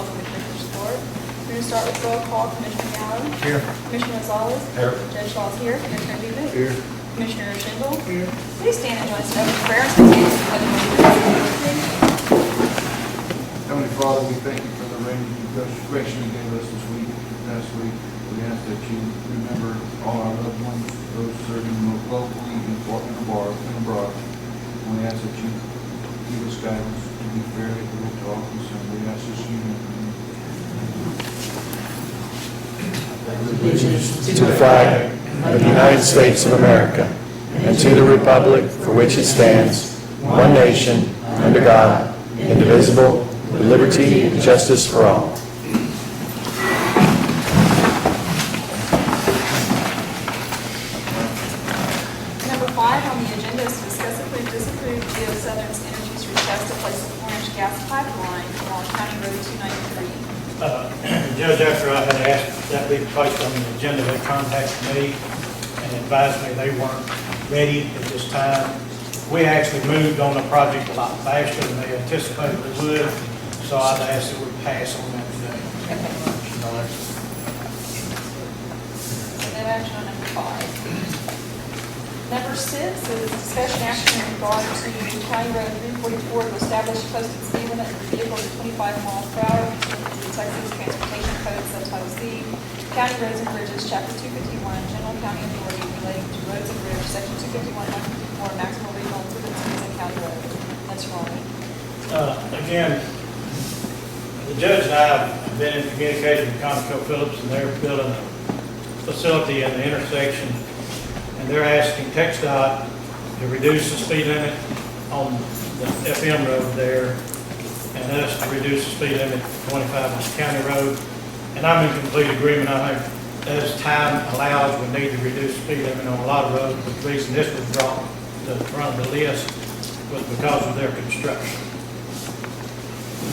from the Commissioner's Court. We're going to start with roll call. Commissioner Gallo. Here. Commissioner Gonzalez. Here. Judge Shaw's here. Commissioner Duvick. Here. Commissioner Schindel. Here. Please stand and join us in opening prayer and stand for the Heavenly Father, we thank you for the grace you gave us this week, last week. We ask that you remember all our loved ones, those serving locally and abroad. And we ask that you give us guidance to be fairly able to office, and we ask this you. Allegiance to the flag of the United States of America and to the republic for which it stands, one nation, under God, indivisible, with liberty and justice for all. Number 5 on the agenda is to discuss, approve, disapprove Geo Southern's Energy's request to place a 4-inch gas pipeline along County Road 293. Judge, after I had asked that be placed on the agenda, they contacted me and advised me they weren't ready at this time. We actually moved on the project a lot faster than they anticipated we would, so I'd ask that we pass on that today. No action on number 5. Number 6 is discussion action in regard to County Road 344 to establish posted speed limit for vehicles at 25 miles per hour. The Texas Transportation Code, Subtitle C, County Roads and Bridges, Chapter 251, General County Authority relating to roads and bridges, Section 251, 154, maximum regional improvement speeds on county road. That's Ronnie. Again, the judge and I have been in communication with ConocoPhillips, and they're building a facility in the intersection, and they're asking TxDOT to reduce the speed limit on the FM road there, and us to reduce the speed limit to 25 on the county road. And I'm in complete agreement. I think as time allows, we need to reduce the speed limit on a lot of roads, but the reason this was brought to the front of the list was because of their construction.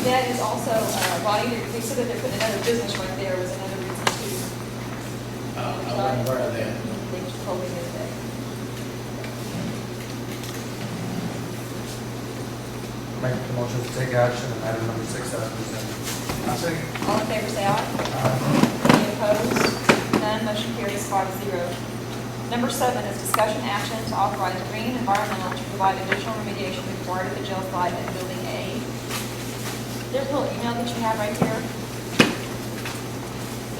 That is also, Ronnie, they said that they're putting another business right there was another reason too. I wasn't aware of that. They just told me this day. Make the motion to take action on item number 6 as presented. All in favor, say aye. Any opposed? None. Motion carries 5-0. Number 7 is discussion action to authorize Green Environmental to provide additional remediation required at the jail site at Building A. There's a little email that you have right here.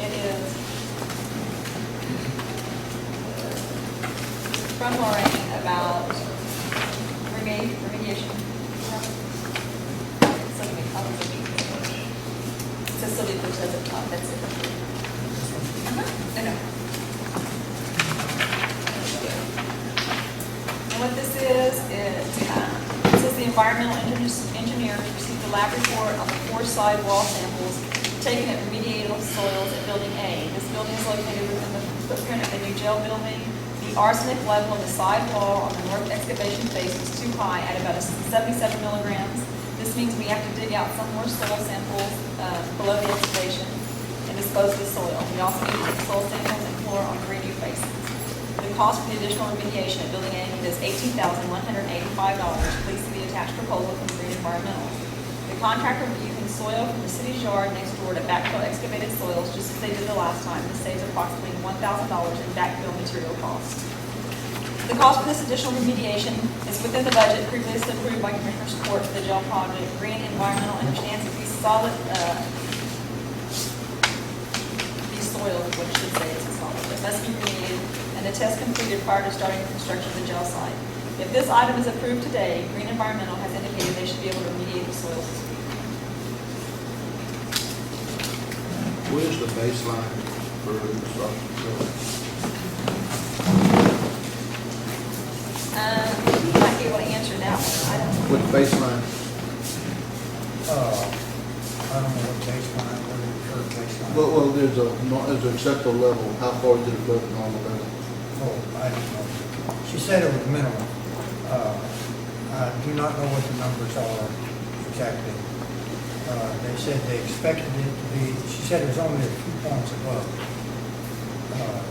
It is from Lorraine about remediation. It says Sylvia Bush at the top, that's it. I know. And what this is, it says the environmental engineer received a lab report on the 4 side wall samples taken at remediated soils at Building A. This building is located within the footprint of the new jail building. The arsenic level on the side wall on the north excavation face was too high at about 77 milligrams. This means we have to dig out some more soil samples below the excavation and dispose of the soil. We also need to take soil samples and floor on the redo faces. The cost for the additional remediation at Building A is $18,185. Please see the attached proposal from Green Environmental. The contractor will be using soil from the city's yard next door to backfill excavated soils, just as they did the last time. This saves approximately $1,000 in backfill material costs. The cost for this additional remediation is within the budget previously approved by Commissioner's Court for the jail project. Green Environmental understands that these soils, what it should say is a solid, that must be remediated and the test completed prior to starting the construction of the jail site. If this item is approved today, Green Environmental has indicated they should be able to remediate the soils this week. Where's the baseline for the construction? You might be able to answer that one. I don't know. What baseline? I don't know what baseline, what the current baseline. Well, there's an acceptable level. How far is it above the normal level? Oh, I don't know. She said it was minimal. I do not know what the numbers are exactly. They said they expected it to be, she said it was only a few points above.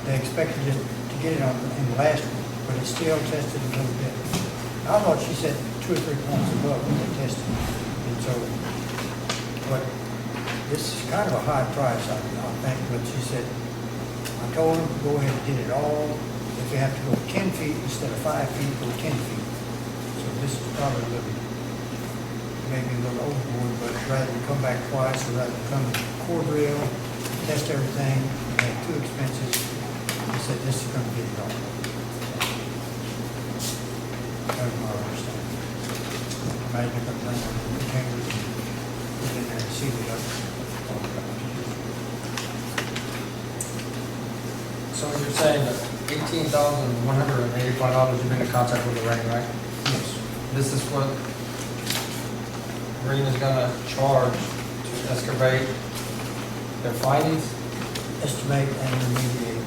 They expected it to get it on in the last one, but it still tested a little bit. I thought she said 2 or 3 points above when they tested. And so what this is kind of a high price, I think, but she said, I told him, go ahead and get it all. If you have to go 10 feet instead of 5 feet, go 10 feet. So this is probably a little, maybe a little overboard, but rather than come back twice, or rather than come to core drill, test everything, and have too expensive, he said, this is gonna get it all. That's my understanding. Imagine if I'm done with the chambers and put it in there and seal it up. So you're saying that $18,185 you've been in contact with the rain, right? Yes. This is what Green is gonna charge to excavate their findings? Estimate and remediate,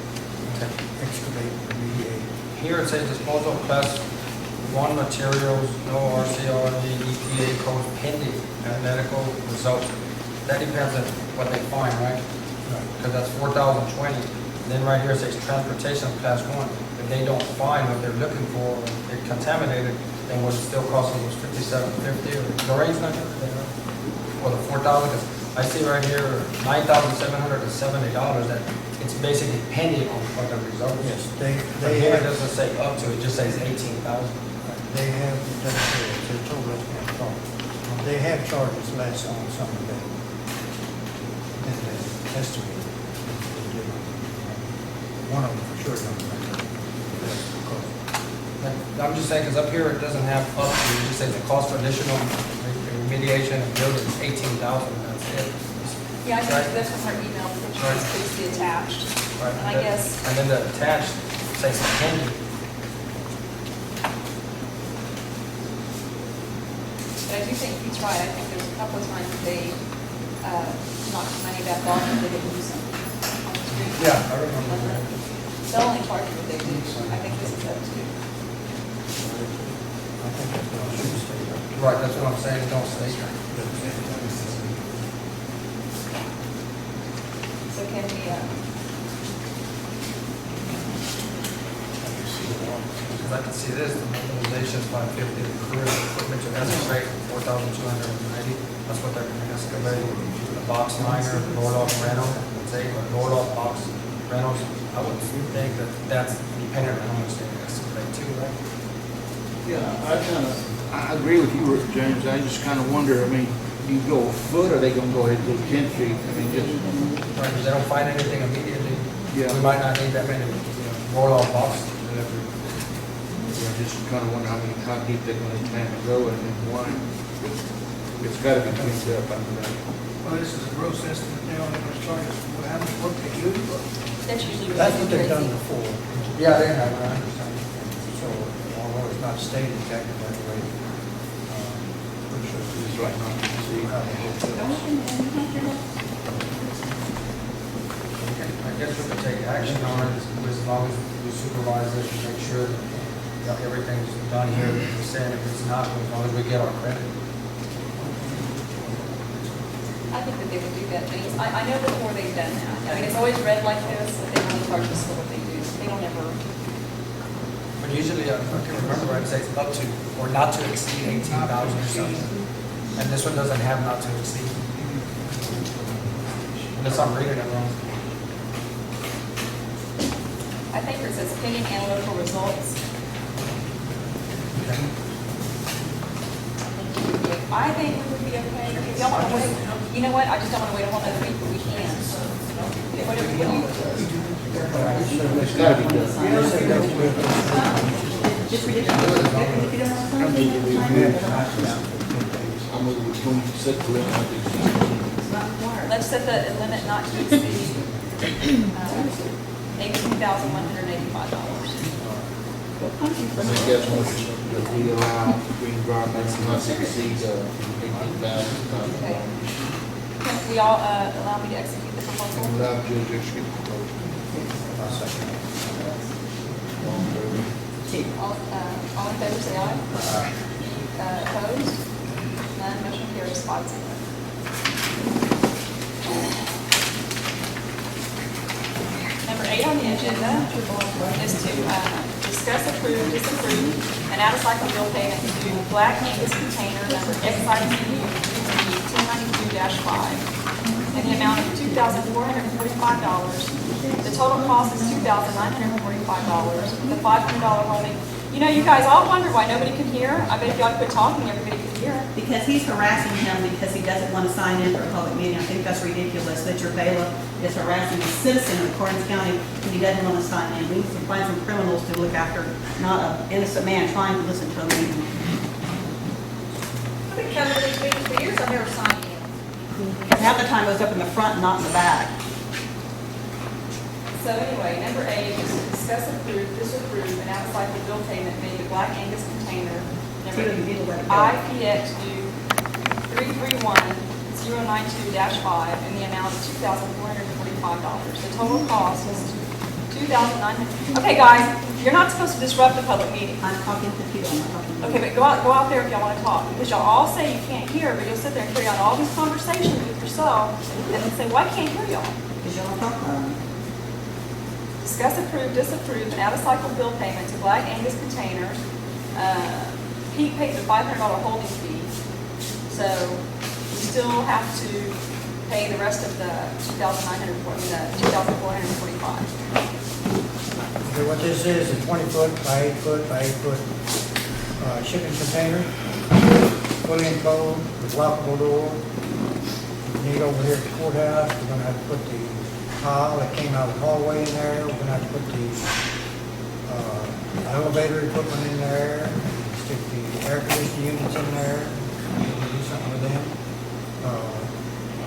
excavate and remediate. Here it says disposal of class 1 materials, no RCRD, EPA code pending medical results. That depends on what they find, right? Right. Because that's 4,020. And then right here it says transportation of class 1. If they don't find what they're looking for, or they're contaminated, then what it still costs them was $57.50, or Lorraine's not here today, right? Or the 4,000, because I see right here $9,770 that it's basically pending on what the results. Yes, But they here it have, doesn't say up to, it just says 18,000. they have, they told us to call. They have charges less on some of them than they estimated. One of them for sure don't make it. I'm just saying, because up here it doesn't have up to, it just says the cost for additional remediation and building is 18,000, that's it. Yeah, I Right. think that's from her email, which Right. is previously attached. Right, And I that- guess, And then the attached says pending. but I do think he's right. I think there's a couple of times that they knocked money back off and they didn't do something on the street. Yeah, I remember that. They'll only charge you what they do. I think this is up to. I think that's what I should say. Right, that's what I'm saying, it don't say. So can we, Because I can see this, the mobilization is 550, the crew equipment to excavate 4,290. That's what they're gonna excavate. The box liner, roll-off rental, say, roll-off box rentals. I would think that that's dependent on how much they excavate too, right? Yeah, I agree with you, James. I just kind of wonder, I mean, do you go a foot, or are they gonna go ahead and go 10 feet? I mean, just, Right, if they don't find anything immediately, Yeah. we might not need that many roll-off boxes. I just kind of wonder how deep they're gonna plan to go, and then why. It's gotta be cleaned up, I mean, Well, this is a gross estimate now, they're gonna charge us for how much work they do, but that's usually. That's what they've done Tracy. before. Yeah, they have, I understand. So, although it's not stated exactly that way, pretty sure it's it's right now, you can see. how they do it. I guess we can take action on it as long as we supervise it and make sure that everything's done here, as we said. If it's not, as long as we get our credit. I think that they would do that. I know before they've done that. I mean, it's always read like this, but they only charge us for what they do. They don't ever, But usually, I can remember, right, it says up to, or not to exceed 18,000 or something. And this one doesn't have not to exceed. Unless I'm reading it wrong. I think it says pending analytical results. I think we would be okay. If y'all want to wait, you know what, I just don't want to wait a whole other week, but we can. Whatever you want. It's gotta be done. Just read it. If you don't want to. I'm going to set the limit, I think. Let's set the limit not to exceed $82,185. I make that motion that we allow green garments not to exceed $18,000. Okay. Can we all allow me to execute the proposal? And allow Judge to execute the proposal. I'll second it. All in favor, say aye. Opposed? None, motion carries 5-0. Number 8 on the agenda is to discuss, approve, disapprove an out-of-cycle bill payment to Black Angus Container number XITU 1092-5 in the $2,445. The total cost is $2,945, with a $500 holding. You know, you guys all wonder why nobody could hear. I bet if y'all quit talking, everybody could hear. Because he's harassing him because he doesn't want to sign in for a public meeting. I think that's ridiculous that your bailiff is harassing a citizen of Karnes County and he doesn't want to sign in. We need to find some criminals to look after, not an innocent man trying to listen to a meeting. I've been coming to these meetings for years, I've never signed in. Because half the time it was up in the front, not in the back. So anyway, number 8 is to discuss, approve, disapprove, and outside the bill payment made to Black Angus Container, number So you need to let it go. IPXU 331-092-5, in the amount of $2,445. The total cost is $2,900. Okay, guys, you're not supposed to disrupt the public meeting. I'm talking to people, I'm not talking to you. Okay, but go out there if y'all want to talk, because y'all all say you can't hear, but you'll sit there and carry on all these conversations with yourself, and then say, well, I can't hear y'all. Because you don't talk about them. Discuss, approve, disapprove, an out-of-cycle bill payment to Black Angus Containers. Pete paid the $500 holding fee, so we still have to pay the rest of the $2,445. Okay, what this is a 20-foot by 8-foot by 8-foot shipping container, fully enclosed with lockable door. We need over here at the courthouse, we're gonna have to put the tile that came out of the hallway in there. We're gonna have to put the elevator equipment in there, stick the air conditioning units in there, we'll do something with them. I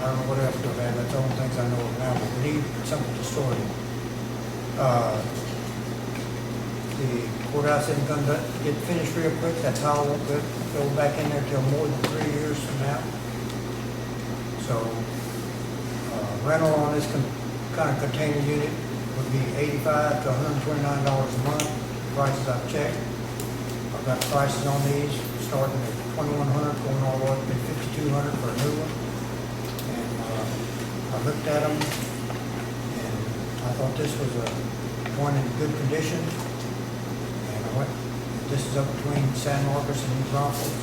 don't know what else to add, that's the only things I know of now, but we need something to store it. The courthouse isn't gonna get finished real quick, that tile won't go back in there till more than 3 years from now. So, rental on this kind of container unit would be $85 to $129 a month, prices I've checked. I've got prices on these, starting at $2,100, going all the way up to $5,200 for a new one. And I looked at them, and I thought this was one in good condition. And I went, this is up between San Marcos and New Braunfels.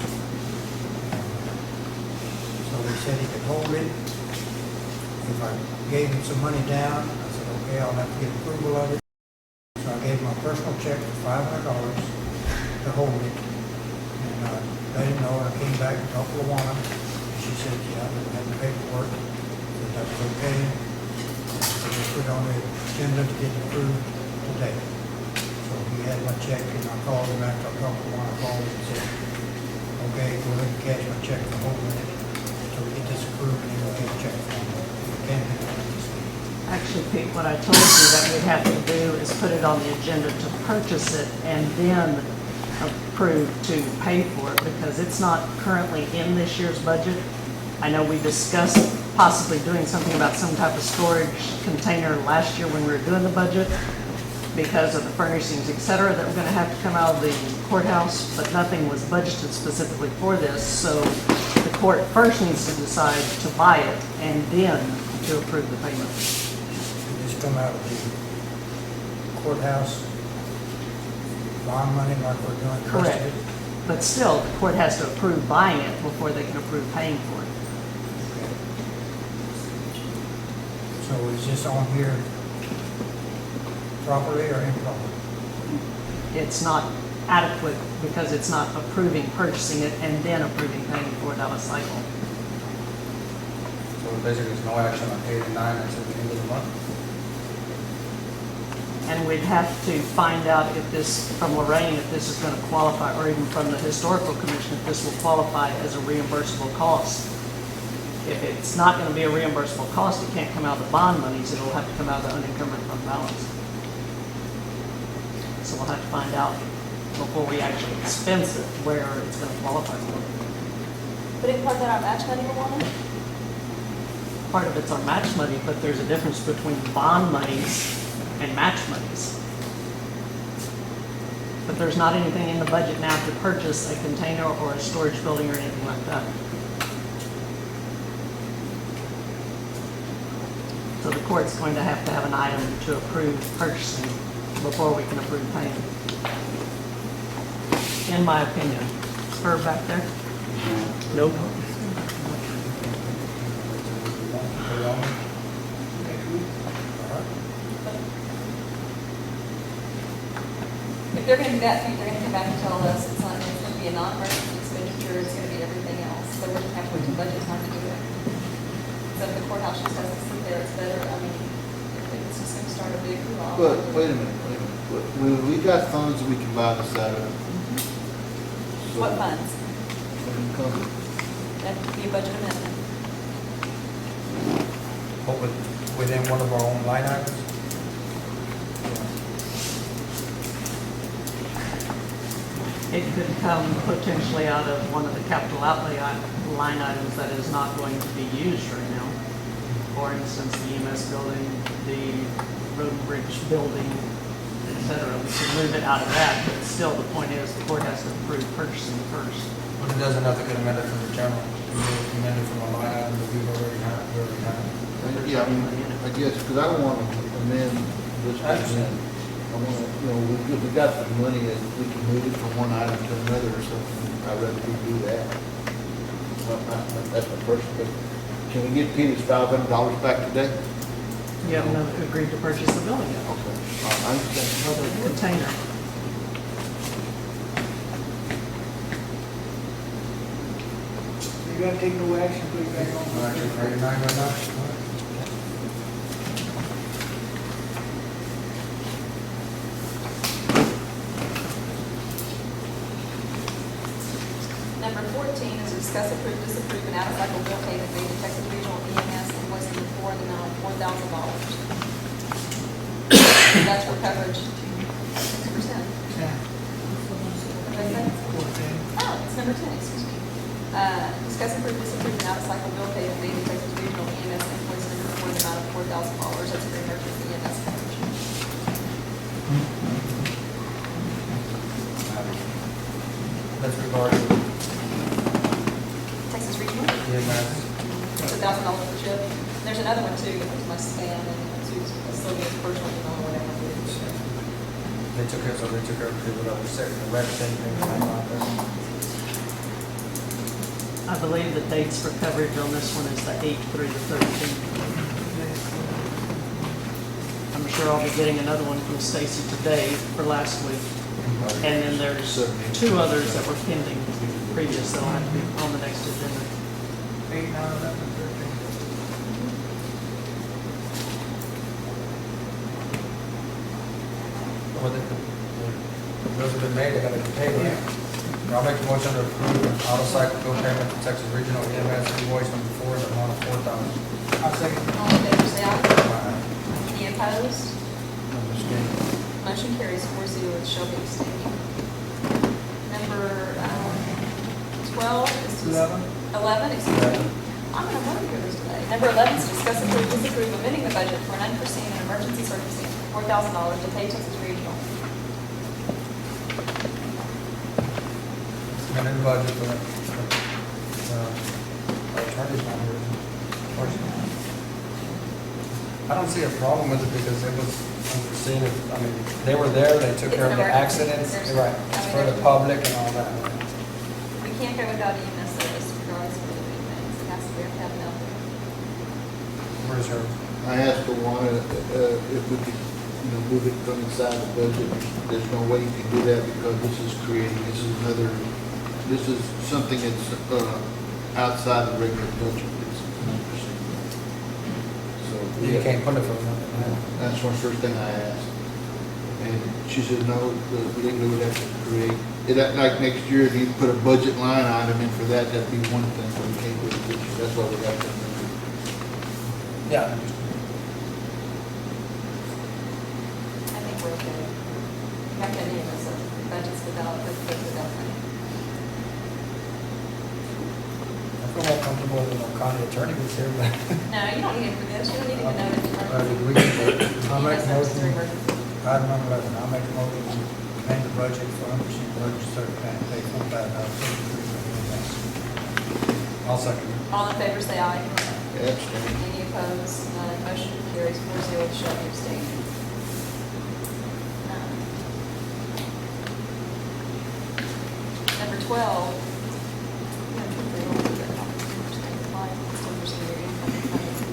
So they said he could hold it. If I gave him some money down, I said, okay, I'll have to get approval of it. So I gave him a personal check for $500 to hold it. And let him know, I came back and talked to Luana. And she said, yeah, we had the paperwork, that was okay. So we put it on the agenda to get it approved today. So he had my check, and I called him after I talked to Luana, I called him and said, okay, go ahead and cash my check for holding it. So we get this approved, and then we'll get a check from him. Actually, Pete, what I told you that we'd have to do is put it on the agenda to purchase it and then approve to pay for it, because it's not currently in this year's budget. I know we discussed possibly doing something about some type of storage container last year when we were doing the budget because of the furnishings, et cetera, that were going to have to come out of the courthouse, but nothing was budgeted specifically for this. So the court first needs to decide to buy it and then to approve the payment. Just come out of the courthouse bond money like we're doing the rest of Correct. it. But still, the court has to approve buying it before they can approve paying for it. Okay. So is this on here properly or improperly? It's not adequate because it's not approving purchasing it and then approving paying for it out of cycle. So basically, there's no action on 8 and 9 until the end of the month. And we'd have to find out if this, from Lorraine, if this is going to qualify, or even from the Historical Commission, if this will qualify as a reimbursable cost. If it's not going to be a reimbursable cost, it can't come out of the bond monies, it'll have to come out of the unencumbered fund balance. So we'll have to find out before we actually expense it, where it's going to qualify for. But it part that our match money will want it? Part of it's our match money, but there's a difference between bond monies and match monies. But there's not anything in the budget now to purchase a container or a storage building or anything like that. So the court's going to have an item to approve purchasing before we can approve paying. In my opinion. Her back there? Nope. they're gonna do that, they're gonna come back and tell us it's gonna be a non-emergency expenditure, it's gonna be everything else, so we're just gonna have to wait till budget time to do it. So if the courthouse just has to sit there, it's better, I mean, it's just gonna start a big hoopla. But, wait a minute. We got funds that we can buy this out of. So, What funds? when it comes- That'd be a budget amendment. But within one of our own line items? It could come potentially out of one of the capital outlay line items that is not going to be used right now. For instance, the EMS building, the road and bridge building, et cetera. We could move it out of that, but still, the point is, the court has to approve purchasing first. But it doesn't have to get amended from the general, it can be amended from a line item that we've already had, Yeah, I mean, I guess, because I don't want to amend this. I understand. I want to, you know, if we got the money and we can move it from one item to another or something, I'd rather we do that. Well, that's my personal, but can we get Peter's $500 back today? You haven't agreed to purchase the building yet, Okay, I understand. or the container. You gotta take no action, put it back on. Are you nine right now? Number 14 is discuss, approve, disapprove an out-of-cycle bill payment made to Texas Regional EMS invoice number 4 in the amount of $4,000. That's for coverage 6%. What did I say? Oh, it's number 10, excuse me. Discuss, approve, disapprove an out-of-cycle bill payment made to Texas Regional EMS invoice number 4 in the amount of $4,000. That's for emergency EMS coverage. That's regarding Texas Regional, EMS. it's $1,000 per ship. There's another one too, that was my spam, and it's Sylvia's personal email or whatever. They took care, so they took care of people that were sick, the rec thing, like that. I believe the dates for coverage on this one is the 8th through the 13th. I'm sure I'll be getting another one from Stacy today for last week. And then there's 2 others that were pending previous that'll have to be on the next agenda. 8, 9, 11, 13. Well, those have been made, they gotta be paid, right? I'll make a motion to approve an out-of-cycle bill payment to Texas Regional EMS invoice number 4 in the amount of $4,000. I'll second. All in favor, say aye. Aye. Any opposed? I'm abstaining. Motion carries 4-0 with Shelby abstaining. Number 12 is... 11. 11, excuse me. I'm going to wonder this today. Number 11 is to discuss, approve, disapprove amending the budget for an unforeseen and emergency circumstance for $4,000 to pay Texas Regional. And in the budget for that. Our attorney's not here. I don't see a problem with it because it was unforeseen. I mean, they were there, they took It's care of the an emergency. accidents. There's- You're right, it's for the public and all that. We can't go without EMS service regardless of what we do things. It has to be, we have to have it out there. Where's her? I asked Luana if we could, you know, move it from inside the budget. There's no way you can do that because this is something that's outside the regular budget. It's unforeseen. So You can't put it for nothing. that's the first thing I asked. And she said, no, we didn't know we'd have to create, like next year, if you put a budget line item in for that, that'd be one thing, but we can't do it this year. That's why we got to. Yeah. I think we're okay. We have to have EMS budgets without money. I feel more comfortable when our county attorney was here, but. No, you don't need it for this. You don't need to even know it. I'll make a EMS services are motion, emergency. item number 11, I'll make a motion to amend the budget for unforeseen emergency circumstance, pay $4,000. I'll second it. All in favor, say aye. Abstain. Any opposed? None. Motion carries 4-0 with Shelby abstaining. Number 12.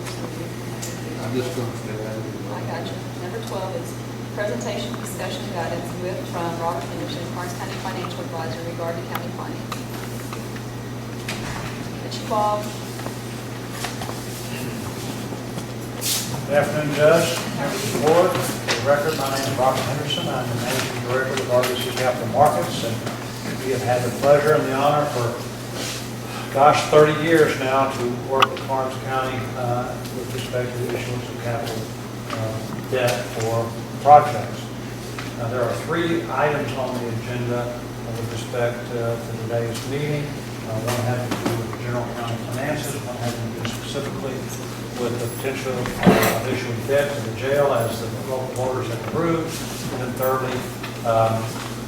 I'm just going to stay out of it. I got you. Number 12 is Presentation, discussion, and guidance with from Robert Henderson, Karnes County Financial Advisor regarding county finance. That's you, Bob. Good afternoon, Judge, members of the board. For the record, my name is Robert Henderson. I'm the Managing Director of RBC Capital Markets, and we have had the pleasure and the honor for, 30 years now to work with Karnes County with respect to the issuance of capital debt for projects. There are 3 items on the agenda with respect to today's meeting. One having to do with the general county finances, one having to do specifically with the potential of issuing debt to the jail as the local voters have approved. And then thirdly,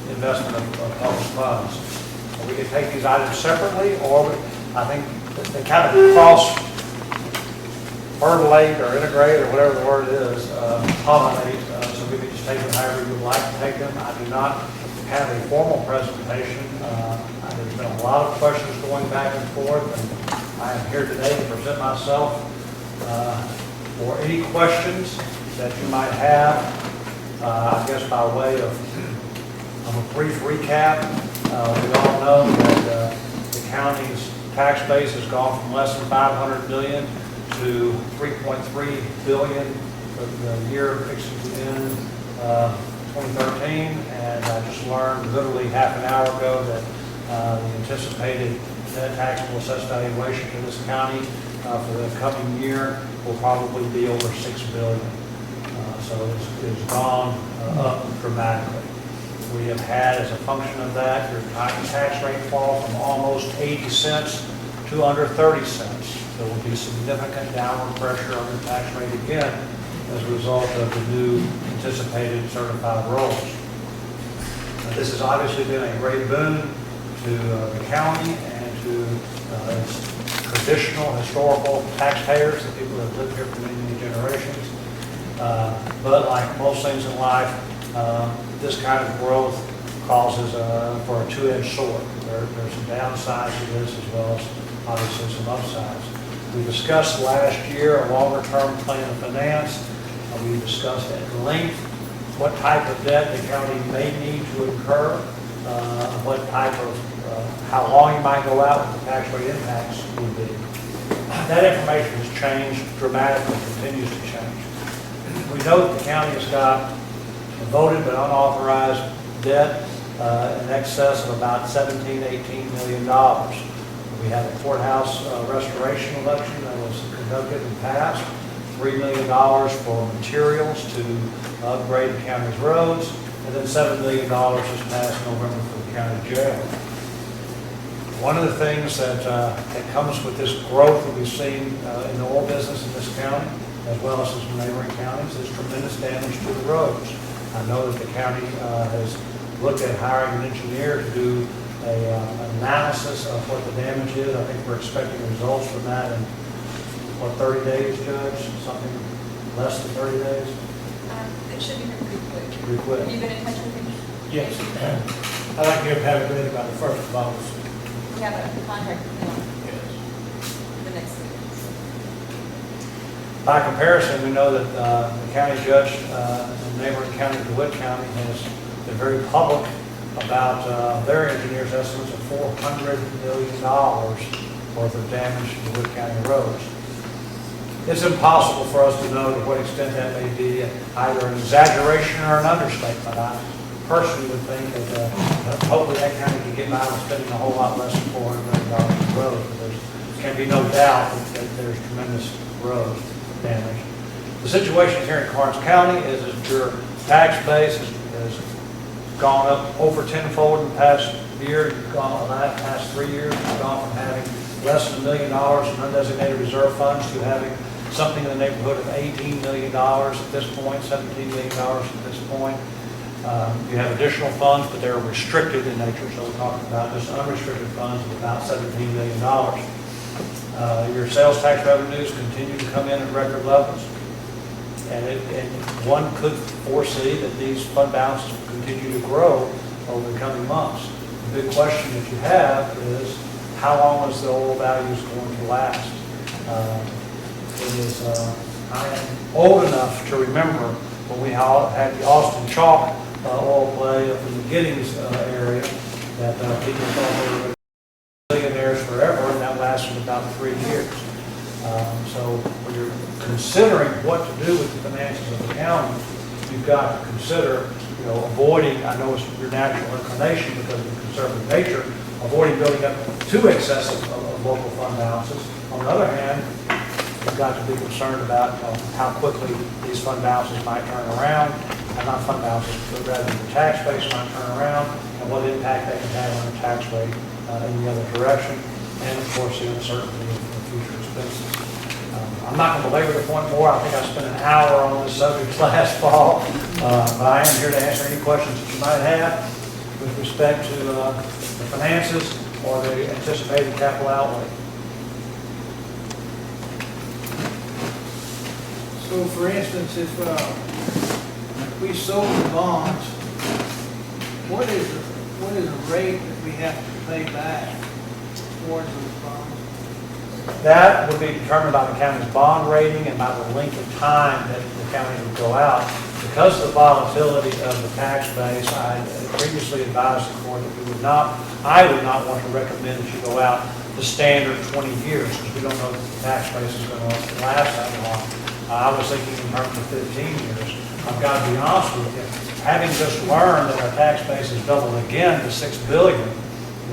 investment of public funds. We can take these items separately, or I think they kind of percolate or integrate or whatever the word is, pollinate, so we can just take them however you would like to take them. I do not have a formal presentation. There's been a lot of questions going back and forth, and I am here today to present myself for any questions that you might have. I guess by way of a brief recap, we all know that the county's tax base has gone from less than $500 million to $3.3 billion for the year fixing to end 2013, and I just learned literally half an hour ago that the anticipated net taxable assessed valuation for this county for the coming year will probably be over $6 billion. So it's gone up dramatically. We have had, as a function of that, your tax rate fall from almost 80 cents to under 30 cents. There will be significant downward pressure on the tax rate again as a result of the new anticipated certified rolls. This has obviously been a great boon to the county and to its traditional historical taxpayers, the people that have lived here for many, many generations. But like most things in life, this kind of growth causes for a two-edged sword. There's some downsides to this as well as obviously some upsides. We discussed last year a longer-term plan of finance. We discussed at length what type of debt the county may need to incur, what type of, how long you might go out, what the tax rate impacts would be. That information has changed dramatically, continues to change. We know that the county has got voted but unauthorized debt in excess of about $17, $18 million. We had a courthouse restoration election that was conducted and passed. $3 million for materials to upgrade the county's roads, and then $7 million this past November for the county jail. One of the things that comes with this growth that we've seen in the oil business in this county, as well as some neighboring counties, is tremendous damage to the roads. I know that the county has looked at hiring an engineer to do an analysis of what the damage is. I think we're expecting results from that in, 30 days, Judge? Something less than 30 days? It should be pretty quick. Pretty quick. Have you been in touch with him? Yes. I'd like to have it ready by the 1st of August. We have a contract with him Yes. the next week. By comparison, we know that the county judge in neighboring county, DeWitt County, has been very public about their engineer's estimates of $400 million worth of damage to DeWitt County roads. It's impossible for us to know to what extent that may be either an exaggeration or an understatement. I personally would think that hopefully that county can get by with spending a whole lot less than $400 million on roads. But there can be no doubt that there's tremendous road damage. The situation here in Karnes County is that your tax base has gone up over tenfold in the past year. You've gone, past 3 years, you've gone from having less than $1 million in undesignated reserve funds to having something in the neighborhood of $18 million at this point, $17 million at this point. You have additional funds, but they're restricted in nature, so we're talking about just unrestricted funds of about $17 million. Your sales tax revenues continue to come in at record levels, and one could foresee that these fund balances will continue to grow over the coming months. The big question that you have is, how long is the oil values going to last? I am old enough to remember when we had the Austin Chalk oil play up in the Giddings area, that people thought they were millionaires forever, and that lasted about 3 years. So when you're considering what to do with the finances of the county, you've got to consider, avoiding, I know it's your natural inclination because of the conservative nature, avoiding building up too excessive of local fund balances. On the other hand, you've got to be concerned about how quickly these fund balances might turn around, not fund balances, but rather the tax base might turn around, and what impact they can have on the tax rate in the other direction, and of course the uncertainty of future expenses. I'm not going to belabor the point more. I think I spent an hour on this subject last fall, but I am here to answer any questions that you might have with respect to the finances or the anticipated capital outlay. So for instance, if we sold the bonds, what is the rate that we have to pay back towards those bonds? That would be determined by the county's bond rating and by the length of time that the county would go out. Because of the volatility of the tax base, I previously advised the court that I would not want to recommend that you go out the standard 20 years because we don't know that the tax base is going to last that long. I was thinking in terms of 15 years. I've got to be honest with you. Having just learned that our tax base has doubled again to $6 billion,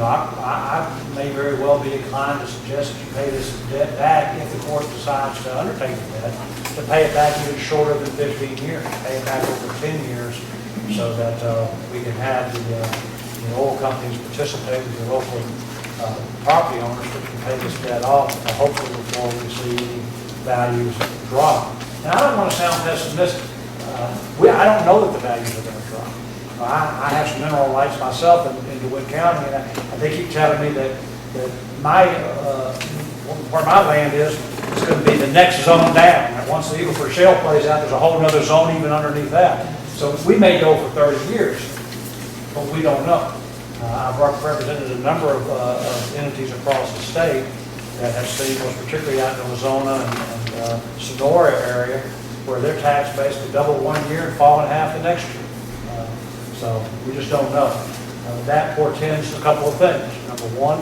I may very well be inclined to suggest that you pay this debt back if the court decides to undertake the debt, to pay it back even shorter than 15 years, pay it back over 10 years, so that we can have the oil companies participate with the local property owners that can pay this debt off, hopefully before we see any values drop. Now, I don't want to sound pessimistic. I don't know that the values are going to drop. I have some mineral rights myself in DeWitt County, and they keep telling me that my where my land is going to be the next zone down. And once the Eagle Ford Shale plays out, there's a whole other zone even underneath that. So we may go for 30 years, but we don't know. I've represented a number of entities across the state that have seen, most particularly out in Arizona and Sonora area, where their tax base could double 1 year and fall in half the next year. So we just don't know. That portends a couple of things. Number one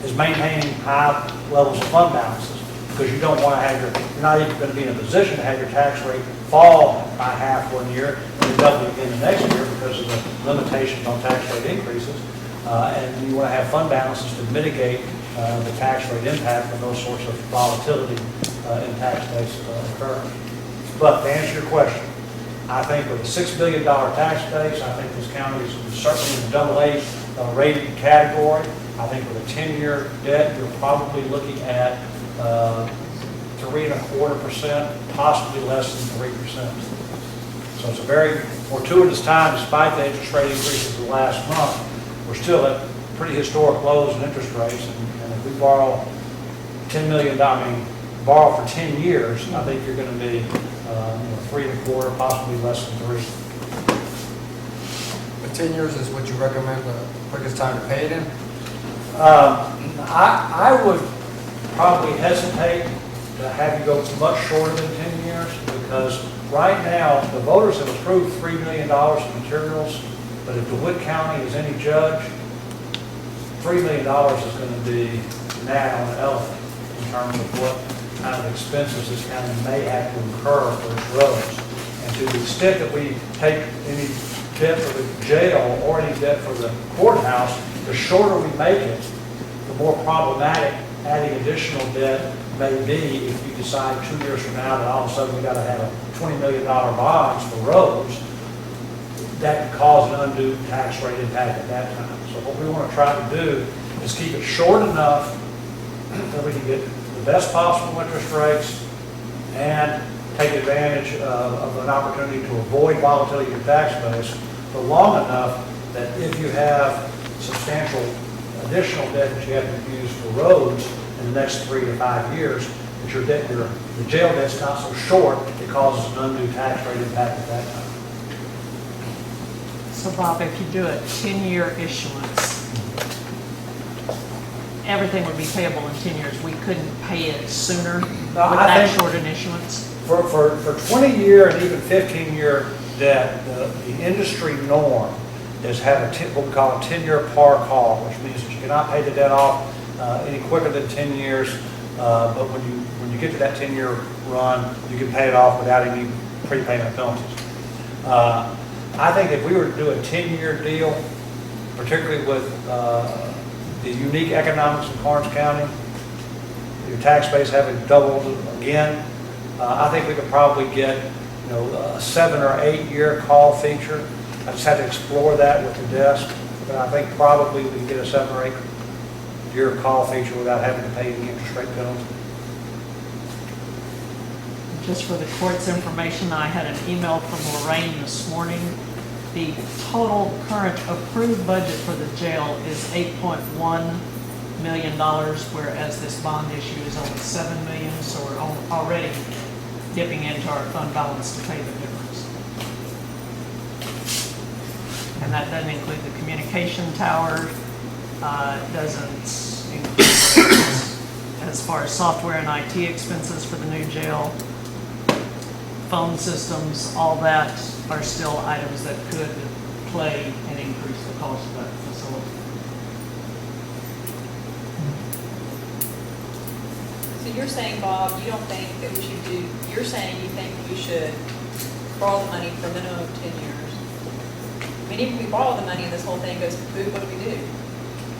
is maintaining high levels of fund balances, because you don't want to have you're not even going to be in a position to have your tax rate fall by half 1 year and then double again the next year because of the limitations on tax rate increases. And you want to have fund balances to mitigate the tax rate impact when those sorts of volatility in tax base occur. But to answer your question, I think with a $6 billion tax base, I think this county is certainly in the AA rated category. I think with a 10-year debt, you're probably looking at 3.25%, possibly less than 3%. So it's a very fortuitous time, despite the interest rate increases of the last month. We're still at pretty historic lows in interest rates, and if we borrow $10 million, borrow for 10 years, I think you're going to be 3.25%, possibly less than 3. But 10 years is what you recommend the quickest time to pay it in? I would probably hesitate to have you go much shorter than 10 years, because right now the voters have approved $3 million in materials, but if DeWitt County is any judge, $3 million is going to be gnat on an elephant in terms of what kind of expenses this county may have to incur for its roads. And to the extent that we take any debt for the jail or any debt for the courthouse, the shorter we make it, the more problematic adding additional debt may be if you decide 2 years from now that all of a sudden we got to have a $20 million bonds for roads. That could cause an undue tax rate impact at that time. So what we want to try to do is keep it short enough that we can get the best possible interest rates and take advantage of an opportunity to avoid volatility in your tax base, but long enough that if you have substantial additional debt that you have to use for roads in the next 3 to 5 years, that the jail debt's not so short, it causes an undue tax rate impact at that time. So Bob, if you do a 10-year issuance, everything would be payable in 10 years. We couldn't pay it sooner with I that think- short an issuance? For 20-year and even 15-year debt, the industry norm is have what we call a 10-year par call, which means that you cannot pay the debt off any quicker than 10 years. But when you get to that 10-year run, you can pay it off without any prepayment penalties. I think if we were to do a 10-year deal, particularly with the unique economics in Karnes County, your tax base having doubled again, I think we could probably get, a 7 or 8 year call feature. I just had to explore that with the desk, but I think probably we can get a 7 or 8 year call feature without having to pay any interest rate penalty. Just for the court's information, I had an email from Lorraine this morning. The total current approved budget for the jail is $8.1 million, whereas this bond issue is only $7 million, so we're already dipping into our fund balance to pay the difference. And that doesn't include the communication tower, doesn't include, as far as software and IT expenses for the new jail, phone systems, all that are still items that could play and increase the cost of that facility. So you're saying, Bob, you don't think that we should do, you're saying you think we should borrow the money for a minimum of 10 years. I mean, even if we borrow the money and this whole thing goes boo, what do we do?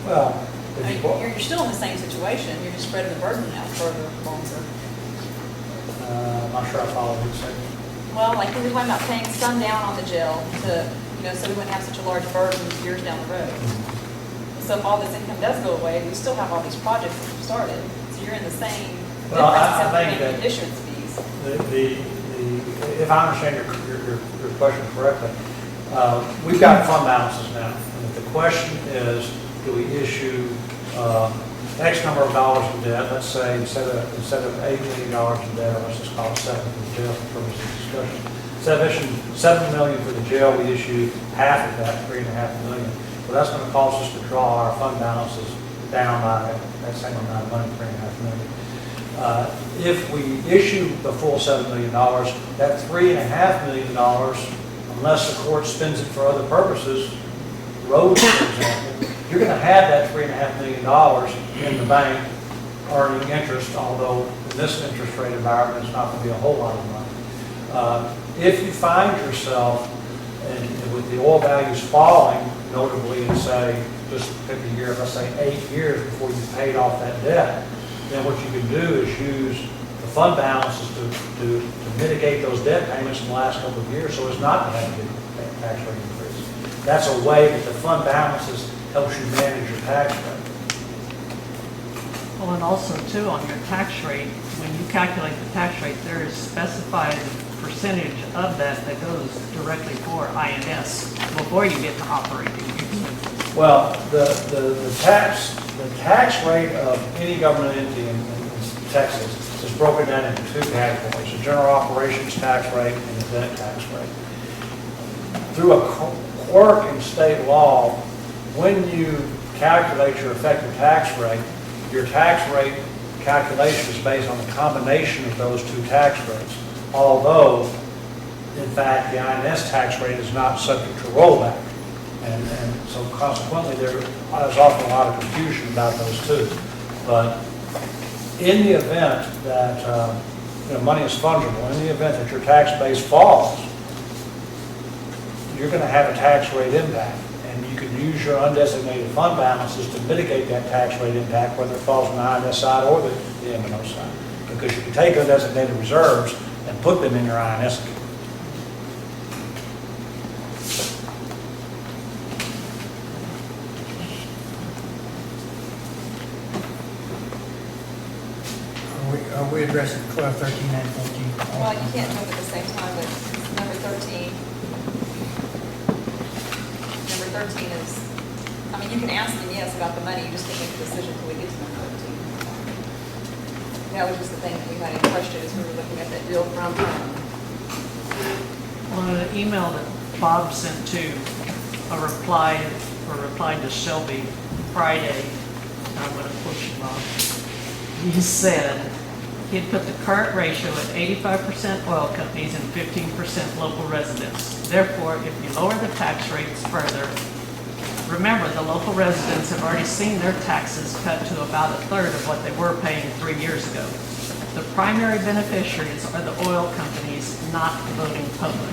Well, I mean, you're still in the same situation, you're just spreading the burden out further, longer. I'm not sure I follow what you're saying. Well, like we were talking about paying some down on the jail to, so we wouldn't have such a large burden years down the road. So if all this income does go away, we still have all these projects that we've started. So you're in the same Well, difference I except think for that maybe issuance fees. If I understand your question correctly, we've got fund balances now. And the question is, do we issue X number of dollars in debt? Let's say instead of $8 million in debt, let's just call it 7 for the jail for purposes of discussion. Instead of issuing $7 million for the jail, we issue half of that, $3.5 million. Well, that's going to cause us to draw our fund balances down by that same amount of money, $3.5 million. If we issue the full $7 million, that $3.5 million, unless the court spends it for other purposes, roads, for example, you're going to have that $3.5 million in the bank earning interest, although in this interest rate environment, it's not going to be a whole lot of money. If you find yourself, and with the oil values falling, notably in, say, just pick a year, let's say 8 years before you paid off that debt, then what you can do is use the fund balances to mitigate those debt payments in the last couple of years so as not to have a big tax rate increase. That's a way that the fund balances helps you manage your tax rate. Well, and also too, on your tax rate, when you calculate the tax rate, there is specified percentage of that goes directly for INS before you get to operating expenses. Well, the tax rate of any government entity in Texas is broken down into 2 categories: the general operations tax rate and the debt tax rate. Through a quirk in state law, when you calculate your effective tax rate, your tax rate calculation is based on the combination of those 2 tax rates. Although, in fact, the INS tax rate is not subject to rollback. And so consequently, there is often a lot of confusion about those 2. But in the event that money is fungible, in the event that your tax base falls, you're going to have a tax rate impact. And you can use your undesignated fund balances to mitigate that tax rate impact, whether it falls on the INS side or the M&O side. Because you can take undesignated reserves and put them in your INS account. Are we addressing 12, 13, and 14? Well, you can't do it at the same time, but number 13. Number 13 is, I mean, you can ask him, yes, about the money, you just can't make a decision until we get to number 13. That was just the thing that we had in question as we were looking at that deal from, Well, an email that Bob sent to replied to Shelby Friday, I'm going to push Bob. He said, He had put the current ratio at 85% oil companies and 15% local residents. Therefore, if you lower the tax rates further, remember, the local residents have already seen their taxes cut to about a third of what they were paying 3 years ago. The primary beneficiaries are the oil companies, not the voting public.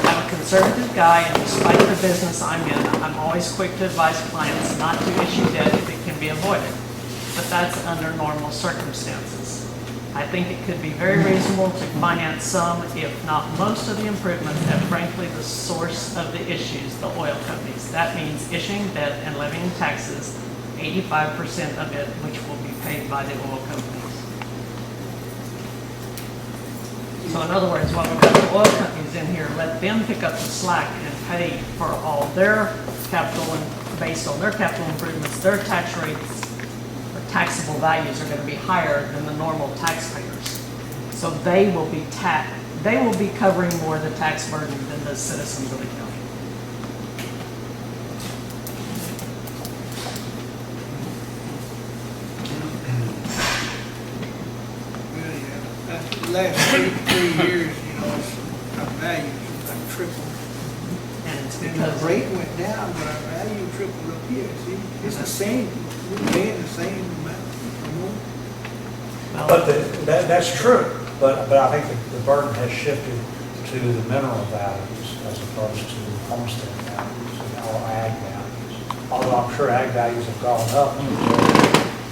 I'm a conservative guy, and despite the business I'm in, I'm always quick to advise clients not to issue debt if it can be avoided. But that's under normal circumstances. I think it could be very reasonable to finance some, if not most, of the improvements at frankly the source of the issues, the oil companies. That means issuing debt and levying taxes, 85% of it, which will be paid by the oil companies. So in other words, while we've got the oil companies in here, let them pick up the slack and pay for all their capital, and based on their capital improvements, their tax rates or taxable values are going to be higher than the normal taxpayers. So they will be covering more of the tax burden than the citizens of the county. Well, yeah, after the last three years, our values like tripled. And it's And because the rate went down, but our value tripled up here, see? It's the same, we're paying the same amount or more. well, But that's true, but I think the burden has shifted to the mineral values as opposed to homestead values or ag values. Although I'm sure ag values have gone up.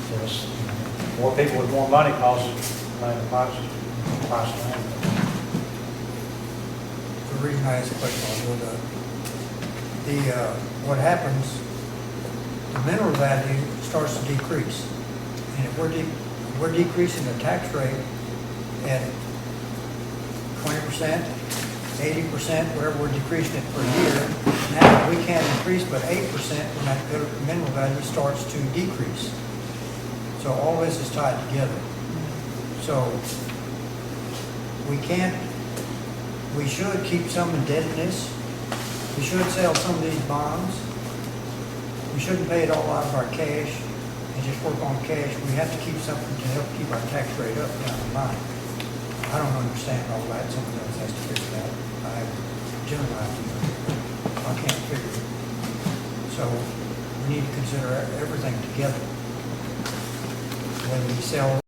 There's, more people with more money causes the price of land. The reason I asked the question was, what happens, the mineral value starts to decrease. And if we're decreasing the tax rate at 20%, 80%, whatever we're decreasing it per year, now we can't increase but 8% when that mineral value starts to decrease. So all this is tied together. So we should keep some indebtedness. We should sell some of these bonds. We shouldn't pay it all out of our cash and just work on cash. We have to keep something to help keep our tax rate up down the line. I don't understand all that. Someone else has to figure it out. I have a general idea. I can't figure it. So we need to consider everything together. When we sell